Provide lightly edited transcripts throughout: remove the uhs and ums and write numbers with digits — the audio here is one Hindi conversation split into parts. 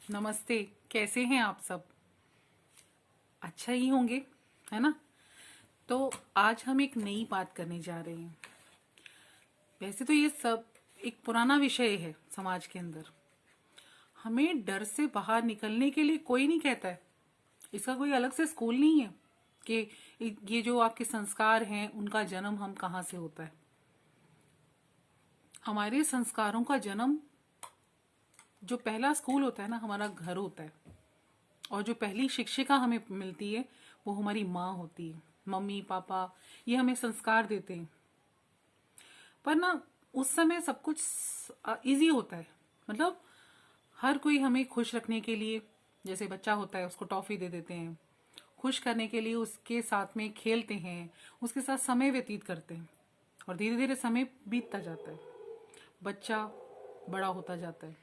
नमस्ते। कैसे हैं आप सब? अच्छा ही होंगे, है ना? तो आज हम एक नई बात करने जा रहे हैं। वैसे तो ये सब एक पुराना विषय है समाज के अंदर। हमें डर से बाहर निकलने के लिए कोई नहीं कहता है। इसका कोई अलग से स्कूल नहीं है कि ये जो आपके संस्कार हैं उनका जन्म हम कहाँ से होता है। हमारे संस्कारों का जन्म, जो पहला स्कूल होता है ना, हमारा घर होता है। और जो पहली शिक्षिका हमें मिलती है वो हमारी माँ होती है। मम्मी पापा ये हमें संस्कार देते हैं। पर ना उस समय सब कुछ इजी होता है। मतलब हर कोई हमें खुश रखने के लिए, जैसे बच्चा होता है उसको टॉफी दे देते हैं, खुश करने के लिए उसके साथ में खेलते हैं, उसके साथ समय व्यतीत करते हैं। और धीरे धीरे समय बीतता जाता है, बच्चा बड़ा होता जाता है,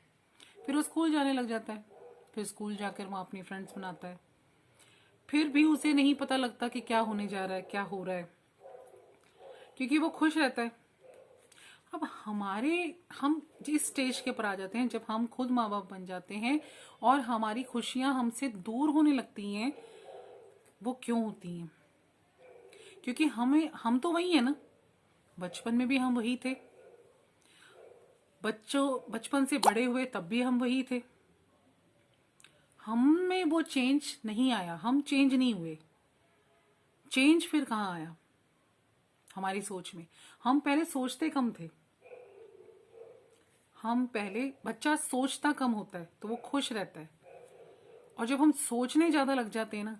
फिर वो स्कूल जाने लग जाता है। फिर स्कूल जाकर वो अपनी फ्रेंड्स बनाता है। फिर भी उसे नहीं पता लगता कि क्या होने जा रहा है, क्या हो रहा है, क्योंकि वो खुश रहता है। अब हम जिस स्टेज के ऊपर आ जाते हैं जब हम खुद माँ बाप बन जाते हैं और हमारी खुशियां हमसे दूर होने लगती हैं, वो क्यों होती हैं? क्योंकि हम तो वही है ना। बचपन में भी हम वही थे, बचपन से बड़े हुए तब भी हम वही थे। हम में वो चेंज नहीं आया, हम चेंज नहीं हुए। चेंज फिर कहाँ आया? हमारी सोच में। हम पहले सोचते कम थे। हम पहले, बच्चा सोचता कम होता है तो वो खुश रहता है। और जब हम सोचने ज्यादा लग जाते हैं ना,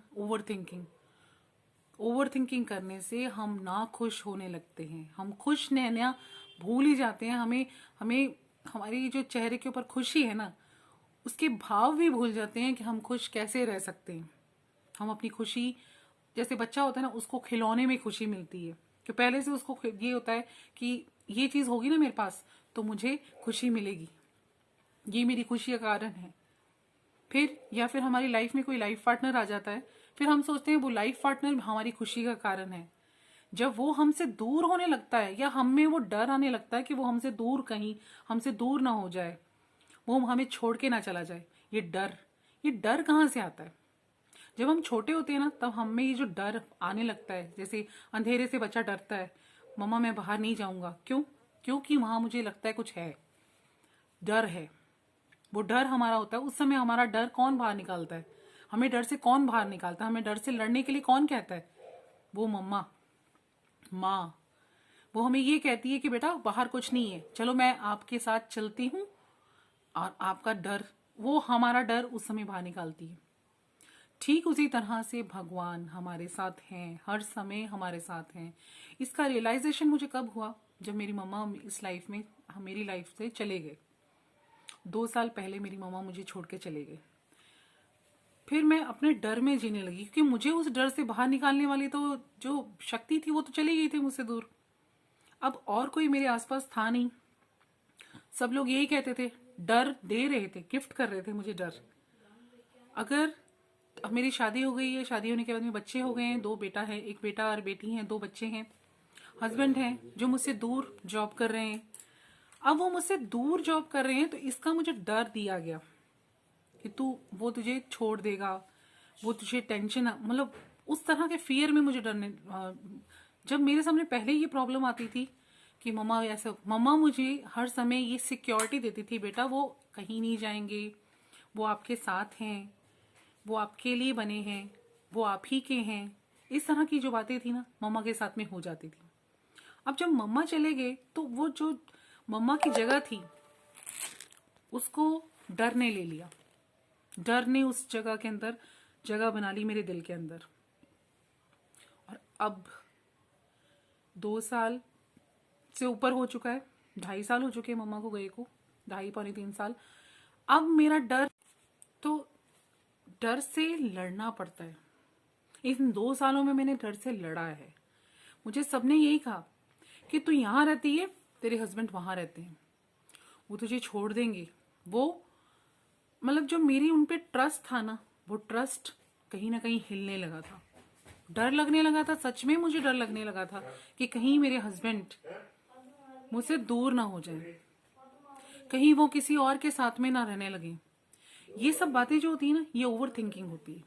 ओवर थिंकिंग करने से हम ना खुश होने लगते हैं। हम खुश रहना भूल ही जाते हैं। हमें हमें हमारी जो चेहरे के ऊपर खुशी है ना, उसके भाव भी भूल जाते हैं कि हम खुश कैसे रह सकते हैं। हम अपनी खुशी, जैसे बच्चा होता है ना, उसको खिलौने में खुशी मिलती है कि पहले से उसको ये होता है कि ये चीज होगी ना मेरे पास तो मुझे खुशी मिलेगी, ये मेरी खुशी का कारण है। फिर या फिर हमारी लाइफ में कोई लाइफ पार्टनर आ जाता है, फिर हम सोचते हैं वो लाइफ पार्टनर हमारी खुशी का कारण है। जब वो हमसे दूर होने लगता है या हम में वो डर आने लगता है कि वो हमसे दूर ना हो जाए, वो हमें छोड़ के ना चला जाए, ये डर कहाँ से आता है? जब हम छोटे होते हैं ना, तब हम में ये जो डर आने लगता है, जैसे अंधेरे से बच्चा डरता है, मम्मा मैं बाहर नहीं जाऊंगा। क्यों? क्योंकि वहां मुझे लगता है कुछ है, डर है। वो डर हमारा होता है। उस समय हमारा डर कौन बाहर निकालता है? हमें डर से कौन बाहर निकालता है? हमें डर से लड़ने के लिए कौन कहता है? वो मम्मा, माँ। वो हमें ये कहती है कि बेटा बाहर कुछ नहीं है, चलो मैं आपके साथ चलती हूँ। और आपका डर, वो हमारा डर उस समय बाहर निकालती है। ठीक उसी तरह से भगवान हमारे साथ हैं, हर समय हमारे साथ हैं। इसका रियलाइजेशन मुझे कब हुआ? जब मेरी मम्मा इस लाइफ में, मेरी लाइफ से चले गए। 2 साल पहले मेरी मम्मा मुझे छोड़ के चले गए। फिर मैं अपने डर में जीने लगी, क्योंकि मुझे उस डर से बाहर निकालने वाली तो जो शक्ति थी वो तो चली गई थी मुझसे दूर। अब और कोई मेरे आसपास था नहीं। सब लोग यही कहते थे, डर दे रहे थे, गिफ्ट कर रहे थे मुझे डर। अगर अब मेरी शादी हो गई है, शादी होने के बाद में बच्चे हो गए हैं, 2 बेटा है, एक बेटा और बेटी हैं, 2 बच्चे हैं, हस्बैंड हैं जो मुझसे दूर जॉब कर रहे हैं। अब वो मुझसे दूर जॉब कर रहे हैं तो इसका मुझे डर दिया गया कि वो तुझे छोड़ देगा, वो तुझे टेंशन, मतलब उस तरह के फियर में मुझे डरने। जब मेरे सामने पहले ये प्रॉब्लम आती थी कि मम्मा मुझे हर समय ये सिक्योरिटी देती थी, बेटा वो कहीं नहीं जाएंगे, वो आपके साथ हैं, वो आपके लिए बने हैं, वो आप ही के हैं। इस तरह की जो बातें थी ना, मम्मा के साथ में हो जाती थी। अब जब मम्मा चले गए तो वो जो मम्मा की जगह थी उसको डर ने ले लिया। डर ने उस जगह के अंदर जगह बना ली मेरे दिल के अंदर। और अब 2 साल से ऊपर हो चुका है, 2.5 साल हो चुके हैं मम्मा को गए को, 2.5 पौने 3 साल। अब मेरा डर, तो डर से लड़ना पड़ता है। इन 2 सालों में मैंने डर से लड़ा है। मुझे सबने यही कहा कि तू यहां रहती है, तेरे हस्बैंड वहां रहते हैं, वो तुझे छोड़ देंगे। वो, मतलब जो मेरी उन पे ट्रस्ट था ना, वो ट्रस्ट कहीं ना कहीं हिलने लगा था। डर लगने लगा था, सच में मुझे डर लगने लगा था कि कहीं मेरे हस्बैंड मुझसे दूर ना हो जाए, कहीं वो किसी और के साथ में ना रहने लगे, ये सब बातें जो होती है ना, ये ओवर थिंकिंग होती है।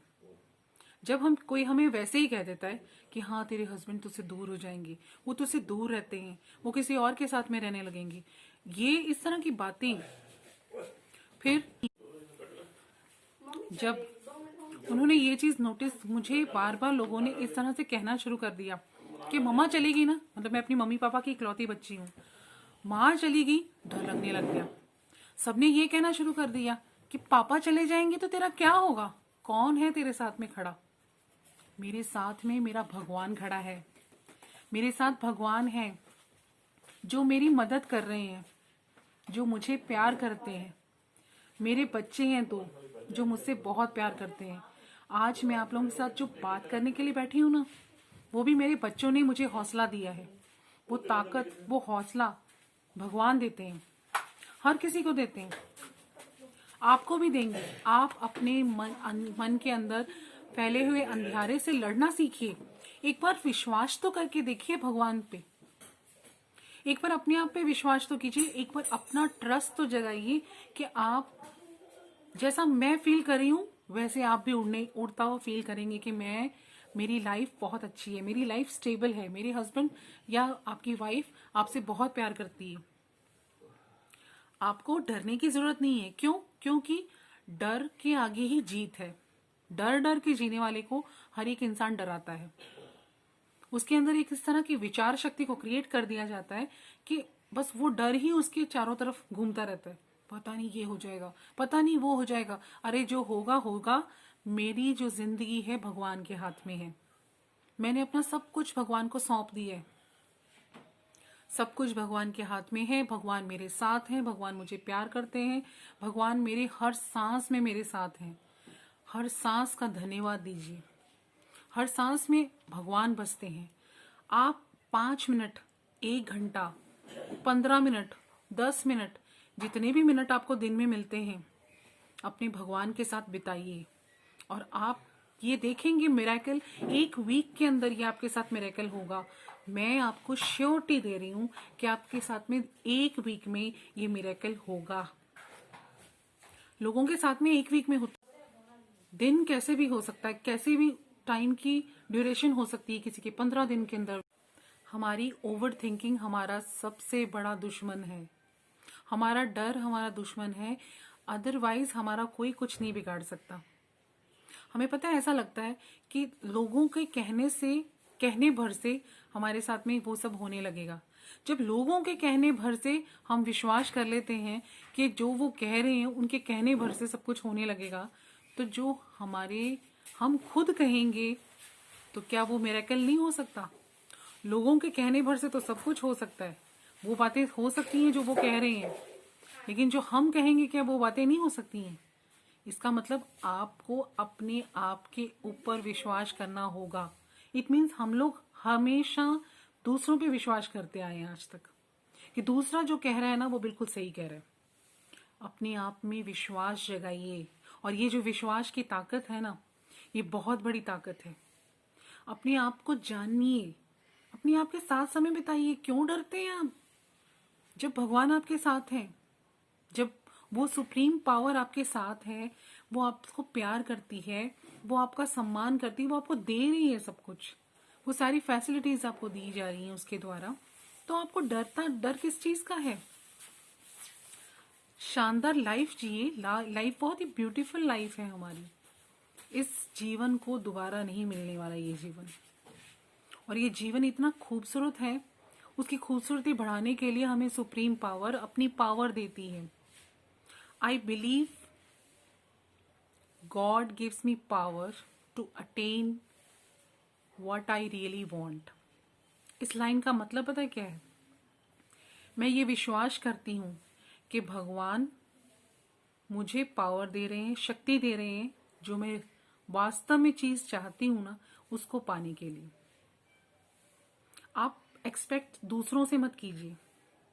जब हम कोई हमें वैसे ही कह देता है कि हाँ तेरे हस्बैंड तुझसे दूर हो जाएंगे, वो तुझसे दूर रहते हैं, वो किसी और के साथ में रहने लगेंगे, ये इस तरह की बातें, फिर जब उन्होंने ये चीज नोटिस, मुझे बार बार लोगों ने इस तरह से कहना शुरू कर दिया कि मम्मा चलेगी ना, मतलब मैं अपनी मम्मी पापा की इकलौती बच्ची हूँ, माँ चली गई, डर लगने लग गया। सबने ये कहना शुरू कर दिया कि पापा चले जाएंगे तो तेरा क्या होगा, कौन है तेरे साथ में खड़ा। मेरे साथ में मेरा भगवान खड़ा है, मेरे साथ भगवान है जो मेरी मदद कर रहे हैं, जो मुझे प्यार करते हैं। मेरे बच्चे हैं दो जो मुझसे बहुत प्यार करते हैं। आज मैं आप लोगों के साथ जो बात करने के लिए बैठी हूँ ना, वो भी मेरे बच्चों ने मुझे हौसला दिया है। वो ताकत, वो हौसला भगवान देते हैं, हर किसी को देते हैं, आपको भी देंगे। आप अपने मन के अंदर फैले हुए अंधियारे से लड़ना सीखिए। एक बार विश्वास तो करके देखिए भगवान पे, एक बार अपने आप पे विश्वास तो कीजिए, एक बार अपना ट्रस्ट तो जगाइए कि आप, जैसा मैं फील कर रही हूँ वैसे आप भी उड़ता हुआ फील करेंगे कि मेरी लाइफ बहुत अच्छी है, मेरी लाइफ स्टेबल है, मेरे हस्बैंड या आपकी वाइफ आपसे बहुत प्यार करती है। आपको डरने की जरूरत नहीं है। क्यों? क्योंकि डर के आगे ही जीत है। डर डर के जीने वाले को हर एक इंसान डराता है। उसके अंदर एक इस तरह की विचार शक्ति को क्रिएट कर दिया जाता है कि बस वो डर ही उसके चारों तरफ घूमता रहता है। पता नहीं ये हो जाएगा, पता नहीं वो हो जाएगा, अरे जो होगा होगा। मेरी जो जिंदगी है भगवान के हाथ में है, मैंने अपना सब कुछ भगवान को सौंप दिया है। सब कुछ भगवान के हाथ में है, भगवान मेरे साथ हैं, भगवान मुझे प्यार करते हैं, भगवान मेरे हर सांस में मेरे साथ हैं। हर सांस का धन्यवाद दीजिए। हर सांस में भगवान बसते हैं। आप 5 मिनट, 1 घंटा, 15 मिनट, 10 मिनट, जितने भी मिनट आपको दिन में मिलते हैं, अपने भगवान के साथ बिताइए और आप ये देखेंगे मिरेकल। 1 वीक के अंदर ये आपके साथ मिरेकल होगा। मैं आपको श्योरिटी दे रही हूं कि आपके साथ में 1 वीक में ये मिरेकल होगा। लोगों के साथ में 1 वीक में होता, दिन कैसे भी हो सकता है, कैसे भी टाइम की ड्यूरेशन हो सकती है किसी के 15 दिन के अंदर। हमारी ओवर थिंकिंग हमारा सबसे बड़ा दुश्मन है। हमारा डर हमारा दुश्मन है, अदरवाइज हमारा कोई कुछ नहीं बिगाड़ सकता। हमें पता है, ऐसा लगता है कि लोगों के कहने भर से हमारे साथ में वो सब होने लगेगा। जब लोगों के कहने भर से हम विश्वास कर लेते हैं कि जो वो कह रहे हैं उनके कहने भर से सब कुछ होने लगेगा, तो जो हम खुद कहेंगे तो क्या वो मिरेकल नहीं हो सकता? लोगों के कहने भर से तो सब कुछ हो सकता है। वो बातें हो सकती हैं जो वो कह रहे हैं, लेकिन जो हम कहेंगे क्या वो बातें नहीं हो सकती हैं? इसका मतलब आपको अपने आप के ऊपर विश्वास करना होगा। इट मीन्स हम लोग हमेशा दूसरों पे विश्वास करते आए हैं आज तक कि दूसरा जो कह रहा है ना वो बिल्कुल सही कह रहा है। अपने आप में विश्वास जगाइए, और ये जो विश्वास की ताकत है ना, ये बहुत बड़ी ताकत है। अपने आप को जानिए, अपने आप के साथ समय बिताइए। क्यों डरते हैं आप? जब भगवान आपके साथ है, जब वो सुप्रीम पावर आपके साथ है, वो आपको प्यार करती है, वो आपका सम्मान करती है, वो आपको दे रही है सब कुछ, वो सारी फैसिलिटीज आपको दी जा रही हैं उसके द्वारा, तो आपको डर किस चीज का है? शानदार लाइफ जिए। लाइफ बहुत ही ब्यूटीफुल लाइफ है हमारी। इस जीवन को दोबारा नहीं मिलने वाला ये जीवन, और ये जीवन इतना खूबसूरत है। उसकी खूबसूरती बढ़ाने के लिए हमें सुप्रीम पावर अपनी पावर देती है। I believe God gives me power to attain what I really want. इस लाइन का मतलब पता है क्या है? मैं ये विश्वास करती हूँ कि भगवान मुझे पावर दे रहे हैं, शक्ति दे रहे हैं, जो मैं वास्तव में चीज चाहती हूँ ना, उसको पाने के लिए। आप एक्सपेक्ट दूसरों से मत कीजिए,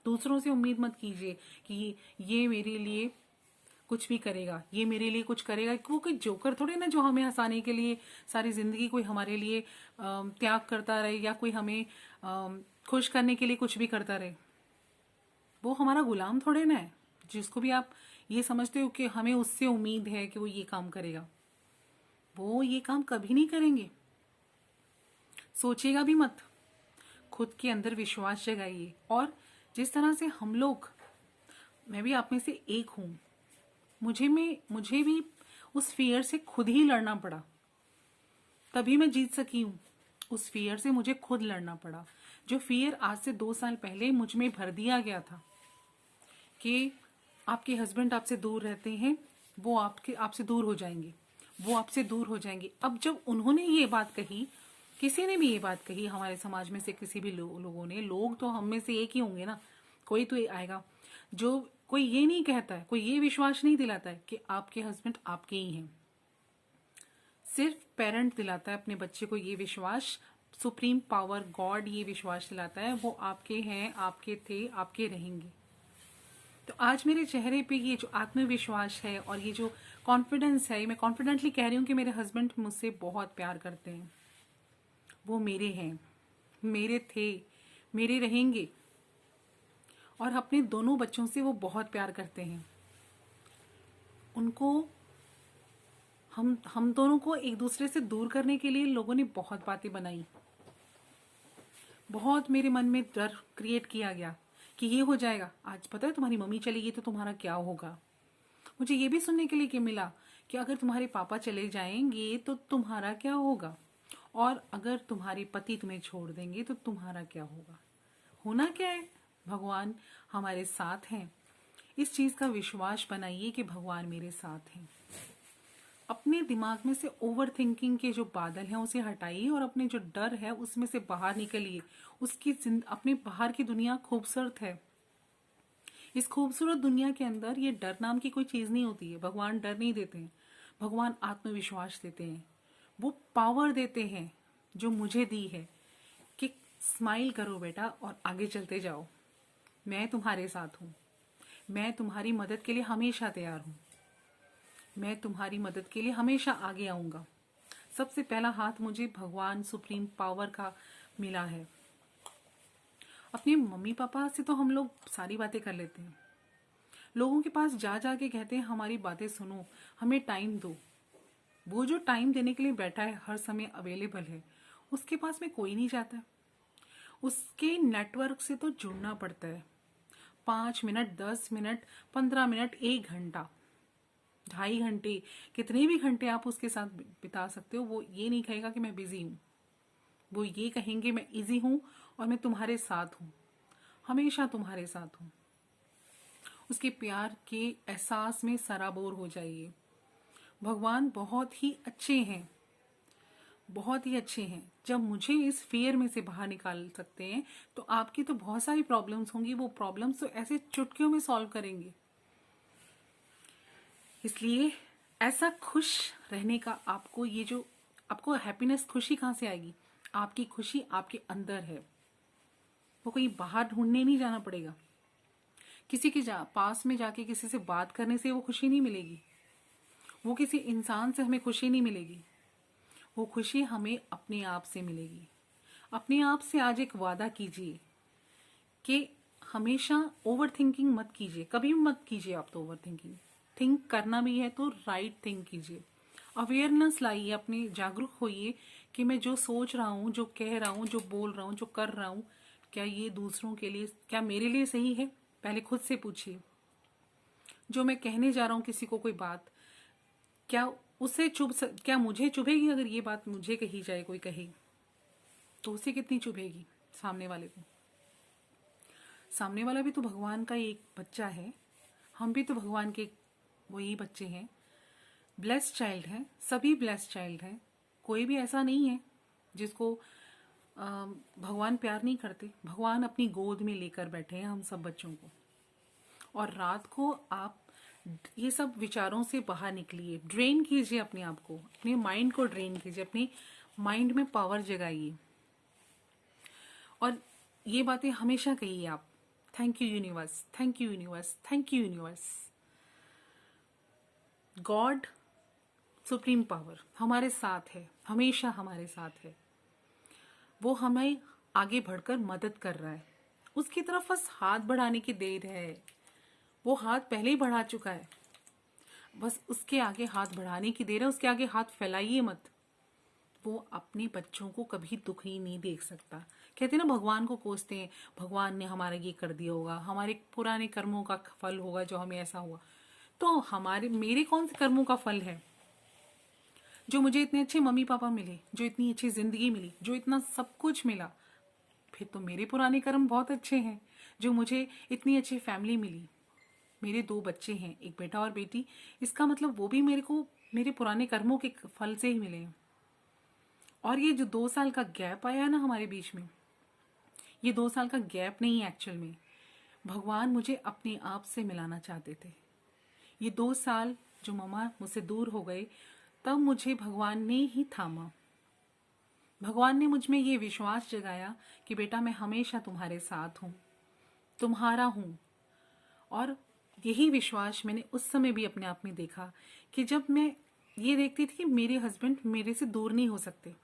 दूसरों से उम्मीद मत कीजिए कि ये मेरे लिए कुछ भी करेगा, ये मेरे लिए कुछ करेगा। वो कोई जोकर थोड़े ना जो हमें हंसाने के लिए सारी जिंदगी कोई हमारे लिए त्याग करता रहे, या कोई हमें खुश करने के लिए कुछ भी करता रहे। वो हमारा गुलाम थोड़े ना है जिसको भी आप ये समझते हो कि हमें उससे उम्मीद है कि वो ये काम करेगा, वो ये काम कभी नहीं करेंगे। सोचिएगा भी मत, खुद के अंदर विश्वास जगाइए। और जिस तरह से हम लोग, मैं भी आप में से एक हूं, मुझे भी उस फियर से खुद ही लड़ना पड़ा, तभी मैं जीत सकी हूं। उस फियर से मुझे खुद लड़ना पड़ा। जो फियर आज से 2 साल पहले मुझ में भर दिया गया था कि आपके हस्बैंड आपसे दूर रहते हैं, वो आपसे दूर हो जाएंगे, वो आपसे दूर हो जाएंगे। अब जब उन्होंने ये बात कही, किसी ने भी ये बात कही हमारे समाज में से किसी भी लोगों ने, लोग तो हम में से एक ही होंगे ना, कोई तो आएगा जो कोई ये नहीं कहता है, कोई ये विश्वास नहीं दिलाता है कि आपके हस्बैंड आपके ही हैं। सिर्फ पेरेंट दिलाता है अपने बच्चे को ये विश्वास, सुप्रीम पावर गॉड ये विश्वास दिलाता है वो आपके हैं, आपके थे, आपके रहेंगे। तो आज मेरे चेहरे पे ये जो आत्मविश्वास है और ये जो कॉन्फिडेंस है, मैं कॉन्फिडेंटली कह रही हूँ कि मेरे हस्बैंड मुझसे बहुत प्यार करते हैं, वो मेरे हैं, मेरे थे, मेरे रहेंगे। और अपने दोनों बच्चों से वो बहुत प्यार करते हैं। उनको हम दोनों को एक दूसरे से दूर करने के लिए लोगों ने बहुत बातें बनाई, बहुत मेरे मन में डर क्रिएट किया गया कि ये हो जाएगा, आज पता है तुम्हारी मम्मी चलेगी तो तुम्हारा क्या होगा। मुझे ये भी सुनने के लिए कि मिला कि अगर तुम्हारे पापा चले जाएंगे तो तुम्हारा क्या होगा, और अगर तुम्हारे पति तुम्हें छोड़ देंगे तो तुम्हारा क्या होगा। होना क्या है, भगवान हमारे साथ हैं। इस चीज का विश्वास बनाइए कि भगवान मेरे साथ हैं। अपने दिमाग में से ओवर थिंकिंग के जो बादल हैं उसे हटाइए और अपने जो डर है उसमें से बाहर निकलिए। अपने बाहर की दुनिया खूबसूरत है। इस खूबसूरत दुनिया के अंदर ये डर नाम की कोई चीज नहीं होती है। भगवान डर नहीं देते हैं, भगवान आत्मविश्वास देते हैं। वो पावर देते हैं जो मुझे दी है कि स्माइल करो बेटा और आगे चलते जाओ। मैं तुम्हारे साथ हूं, मैं तुम्हारी मदद के लिए हमेशा तैयार हूं, मैं तुम्हारी मदद के लिए हमेशा आगे आऊंगा। सबसे पहला हाथ मुझे भगवान सुप्रीम पावर का मिला है। अपने मम्मी पापा से तो हम लोग सारी बातें कर लेते हैं, लोगों के पास जा जा के कहते हैं हमारी बातें सुनो, हमें टाइम दो। वो जो टाइम देने के लिए बैठा है, हर समय अवेलेबल है, उसके पास में कोई नहीं जाता। उसके नेटवर्क से तो जुड़ना पड़ता है। 5 मिनट, 10 मिनट, 15 मिनट, 1 घंटा, 2.5 घंटे, कितने भी घंटे आप उसके साथ बिता सकते हो। वो ये नहीं कहेगा कि मैं बिजी हूं, वो ये कहेंगे मैं इजी हूं और मैं तुम्हारे साथ हूं, हमेशा तुम्हारे साथ हूं। उसके प्यार के एहसास में सराबोर हो जाइए। भगवान बहुत ही अच्छे हैं, बहुत ही अच्छे हैं। जब मुझे इस फियर में से बाहर निकाल सकते हैं तो आपकी तो बहुत सारी प्रॉब्लम्स होंगी, वो प्रॉब्लम्स तो ऐसे चुटकियों में सॉल्व करेंगे। इसलिए ऐसा खुश रहने का आपको हैप्पीनेस, खुशी कहाँ से आएगी? आपकी खुशी आपके अंदर है, वो कहीं बाहर ढूंढने नहीं जाना पड़ेगा। किसी के पास में जाके किसी से बात करने से वो खुशी नहीं मिलेगी, वो किसी इंसान से हमें खुशी नहीं मिलेगी। वो खुशी हमें अपने आप से मिलेगी। अपने आप से आज एक वादा कीजिए कि हमेशा ओवर थिंकिंग मत कीजिए, कभी भी मत कीजिए। आप तो ओवर थिंक करना भी है तो राइट थिंक कीजिए। अवेयरनेस लाइए, अपने जागरूक होइए कि मैं जो सोच रहा हूँ, जो कह रहा हूँ, जो बोल रहा हूँ, जो कर रहा हूँ, क्या ये दूसरों के लिए, क्या मेरे लिए सही है? पहले खुद से पूछिए। जो मैं कहने जा रहा हूँ किसी को कोई बात, क्या क्या मुझे चुभेगी? अगर ये बात मुझे कही जाए, कोई कहे, तो उसे कितनी चुभेगी? सामने वाले को। सामने वाला भी तो भगवान का एक बच्चा है, हम भी तो भगवान के वही बच्चे हैं, ब्लेस्ड चाइल्ड हैं, सभी ब्लेस्ड चाइल्ड हैं। कोई भी ऐसा नहीं है जिसको भगवान प्यार नहीं करते। भगवान अपनी गोद में लेकर बैठे हैं हम सब बच्चों को। और रात को आप ये सब विचारों से बाहर निकलिए, ड्रेन कीजिए अपने आप को, अपने माइंड को ड्रेन कीजिए, अपने माइंड में पावर जगाइए और ये बातें हमेशा कहिए आप, thank you universe, thank you universe, thank you universe. God supreme power हमारे साथ है, हमेशा हमारे साथ है। वो हमें आगे बढ़कर मदद कर रहा है, उसकी तरफ बस हाथ बढ़ाने की देर है। वो हाथ पहले ही बढ़ा चुका है, बस उसके आगे हाथ बढ़ाने की देर है, उसके आगे हाथ फैलाइए मत। वो अपने बच्चों को कभी दुखी नहीं देख सकता। कहते हैं ना, भगवान को कोसते हैं, भगवान ने हमारा ये कर दिया होगा, हमारे पुराने कर्मों का फल होगा जो हमें ऐसा हुआ। तो हमारे मेरे कौन से कर्मों का फल है जो मुझे इतने अच्छे मम्मी पापा मिले, जो इतनी अच्छी जिंदगी मिली, जो इतना सब कुछ मिला? फिर तो मेरे पुराने कर्म बहुत अच्छे हैं जो मुझे इतनी अच्छी फैमिली मिली। मेरे 2 बच्चे हैं, एक बेटा और बेटी, इसका मतलब वो भी मेरे को मेरे पुराने कर्मों के फल से ही मिले हैं। और ये जो 2 साल का गैप आया है ना हमारे बीच में, ये 2 साल का गैप नहीं है एक्चुअल में, भगवान मुझे अपने आप से मिलाना चाहते थे। ये 2 साल जो मम्मा मुझसे दूर हो गए, तब मुझे भगवान ने ही थामा। भगवान ने मुझ में ये विश्वास जगाया कि बेटा मैं हमेशा तुम्हारे साथ हूँ, तुम्हारा हूँ। और यही विश्वास मैंने उस समय भी अपने आप में देखा कि जब मैं ये देखती थी कि मेरे हस्बैंड मेरे से दूर नहीं हो सकते,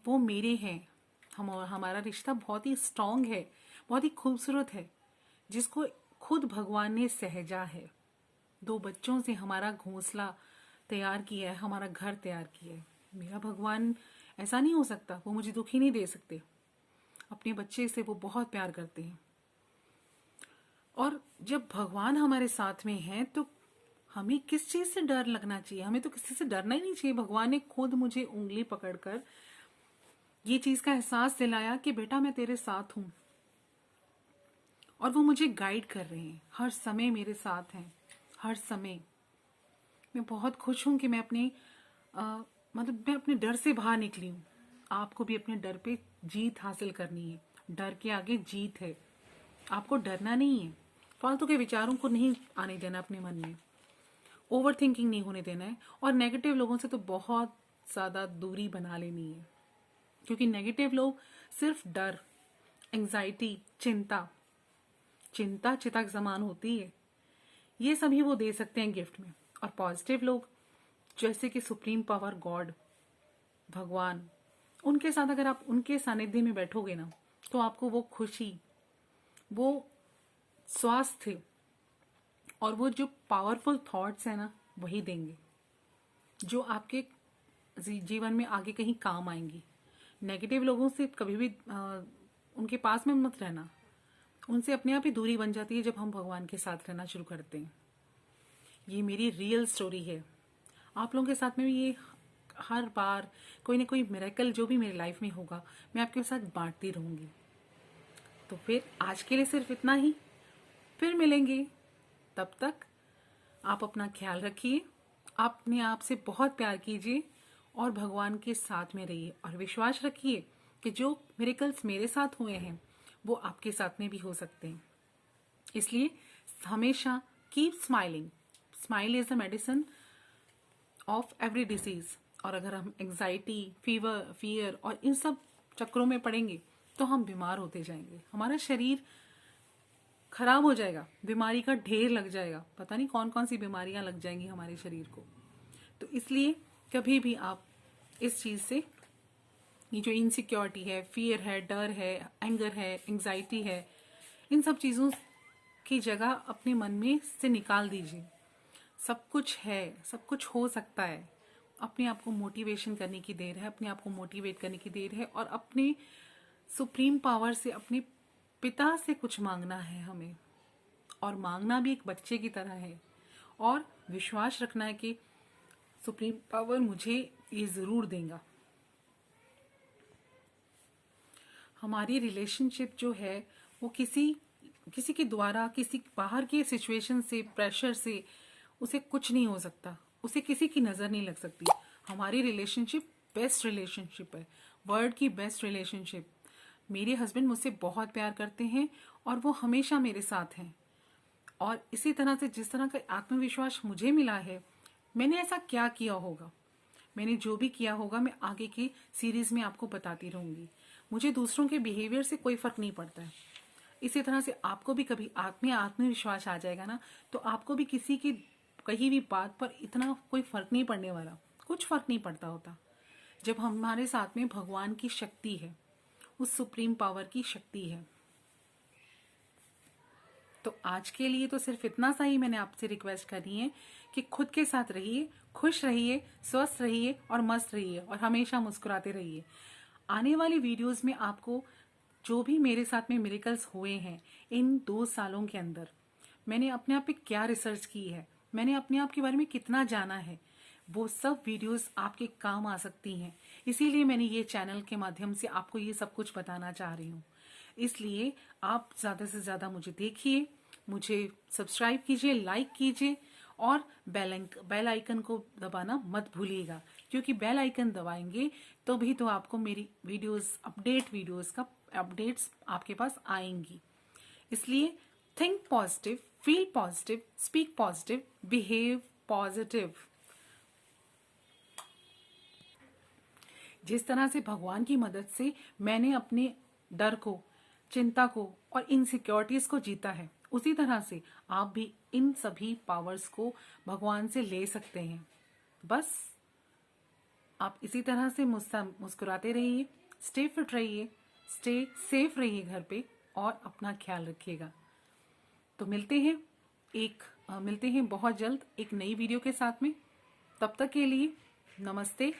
वो मेरे हैं। हमारा रिश्ता बहुत ही स्ट्रांग है, बहुत ही खूबसूरत है, जिसको खुद भगवान ने सहेजा है। 2 बच्चों से हमारा घोंसला तैयार किया है, हमारा घर तैयार किया है। मेरा भगवान ऐसा नहीं हो सकता, वो मुझे दुखी नहीं दे सकते। अपने बच्चे से वो बहुत प्यार करते हैं। और जब भगवान हमारे साथ में है तो हमें किस चीज से डर लगना चाहिए? हमें तो किसी से डरना ही नहीं चाहिए। भगवान ने खुद मुझे उंगली पकड़कर ये चीज का एहसास दिलाया कि बेटा मैं तेरे साथ हूं, और वो मुझे गाइड कर रहे हैं, हर समय मेरे साथ हैं, हर समय। मैं बहुत खुश हूं कि मैं मतलब मैं अपने डर से बाहर निकली हूँ। आपको भी अपने डर पे जीत हासिल करनी है। डर के आगे जीत है। आपको डरना नहीं है, फालतू के विचारों को नहीं आने देना अपने मन में, ओवर थिंकिंग नहीं होने देना है, और नेगेटिव लोगों से तो बहुत ज़्यादा दूरी बना लेनी है। क्योंकि नेगेटिव लोग सिर्फ डर, एंजाइटी, चिंता चिंता चिता के समान होती है, ये सभी वो दे सकते हैं गिफ्ट में। और पॉजिटिव लोग जैसे कि सुप्रीम पावर गॉड, भगवान, उनके साथ अगर आप उनके सानिध्य में बैठोगे ना, तो आपको वो खुशी, वो स्वास्थ्य और वो जो पावरफुल थॉट्स है ना, वही देंगे जो आपके जीवन में आगे कहीं काम आएंगी। नेगेटिव लोगों से कभी भी उनके पास में मत रहना, उनसे अपने आप ही दूरी बन जाती है जब हम भगवान के साथ रहना शुरू करते हैं। ये मेरी रियल स्टोरी है। आप लोगों के साथ में भी ये हर बार कोई ना कोई मिरेकल जो भी मेरी लाइफ में होगा, मैं आपके साथ बांटती रहूंगी। तो फिर आज के लिए सिर्फ इतना ही, फिर मिलेंगे। तब तक आप अपना ख्याल रखिए, अपने आप से बहुत प्यार कीजिए और भगवान के साथ में रहिए, और विश्वास रखिए कि जो मिरेकल्स मेरे साथ हुए हैं वो आपके साथ में भी हो सकते हैं। इसलिए हमेशा keep smiling. Smile is the medicine of every disease. और अगर हम एंजाइटी, फीवर, फियर और इन सब चक्रों में पड़ेंगे तो हम बीमार होते जाएंगे, हमारा शरीर खराब हो जाएगा, बीमारी का ढेर लग जाएगा, पता नहीं कौन कौन सी बीमारियां लग जाएंगी हमारे शरीर को। तो इसलिए कभी भी आप इस चीज से, ये जो इनसिक्योरिटी है, फियर है, डर है, एंगर है, एंजाइटी है, इन सब चीजों की जगह अपने मन में से निकाल दीजिए। सब कुछ है, सब कुछ हो सकता है। अपने आप को मोटिवेशन करने की देर है, अपने आप को मोटिवेट करने की देर है, और अपने सुप्रीम पावर से, अपने पिता से कुछ मांगना है हमें, और मांगना भी एक बच्चे की तरह है, और विश्वास रखना है कि सुप्रीम पावर मुझे ये जरूर देगा। हमारी रिलेशनशिप जो है वो किसी के द्वारा, किसी बाहर के सिचुएशन से, प्रेशर से उसे कुछ नहीं हो सकता, उसे किसी की नजर नहीं लग सकती। हमारी रिलेशनशिप बेस्ट रिलेशनशिप है, वर्ल्ड की बेस्ट रिलेशनशिप। मेरे हस्बैंड मुझसे बहुत प्यार करते हैं और वो हमेशा मेरे साथ हैं। और इसी तरह से जिस तरह का आत्मविश्वास मुझे मिला है, मैंने ऐसा क्या किया होगा, मैंने जो भी किया होगा, मैं आगे की सीरीज में आपको बताती रहूंगी। मुझे दूसरों के बिहेवियर से कोई फर्क नहीं पड़ता है। इसी तरह से आपको भी कभी आत्मविश्वास आ जाएगा ना, तो आपको भी किसी की कहीं भी बात पर इतना कोई फर्क नहीं पड़ने वाला, कुछ फर्क नहीं पड़ता होता। जब हमारे साथ में भगवान की शक्ति है, उस सुप्रीम पावर की शक्ति है। तो आज के लिए तो सिर्फ इतना सा ही मैंने आपसे रिक्वेस्ट करनी है कि खुद के साथ रहिए, खुश रहिए, स्वस्थ रहिए और मस्त रहिए और हमेशा मुस्कुराते रहिए। आने वाली वीडियोस में आपको जो भी मेरे साथ में मिरेकल्स हुए हैं इन 2 सालों के अंदर, मैंने अपने आप पे क्या रिसर्च की है, मैंने अपने आप के बारे में कितना जाना है, वो सब वीडियोस आपके काम आ सकती हैं। इसीलिए मैंने ये चैनल के माध्यम से आपको ये सब कुछ बताना चाह रही हूँ। इसलिए आप ज़्यादा से ज़्यादा मुझे देखिए, मुझे सब्सक्राइब कीजिए, लाइक कीजिए और बेल आइकन को दबाना मत भूलिएगा, क्योंकि बेल आइकन दबाएंगे तो भी तो आपको मेरी वीडियोस का अपडेट्स आपके पास आएंगी। इसलिए think positive, feel positive, speak positive, behave positive. जिस तरह से भगवान की मदद से मैंने अपने डर को, चिंता को और इनसिक्योरिटीज को जीता है, उसी तरह से आप भी इन सभी पावर्स को भगवान से ले सकते हैं। बस आप इसी तरह से मुस्कुराते रहिए, स्टे फिट रहिए, स्टे सेफ रहिए घर पे और अपना ख्याल रखिएगा। तो मिलते हैं बहुत जल्द एक नई वीडियो के साथ में। तब तक के लिए नमस्ते,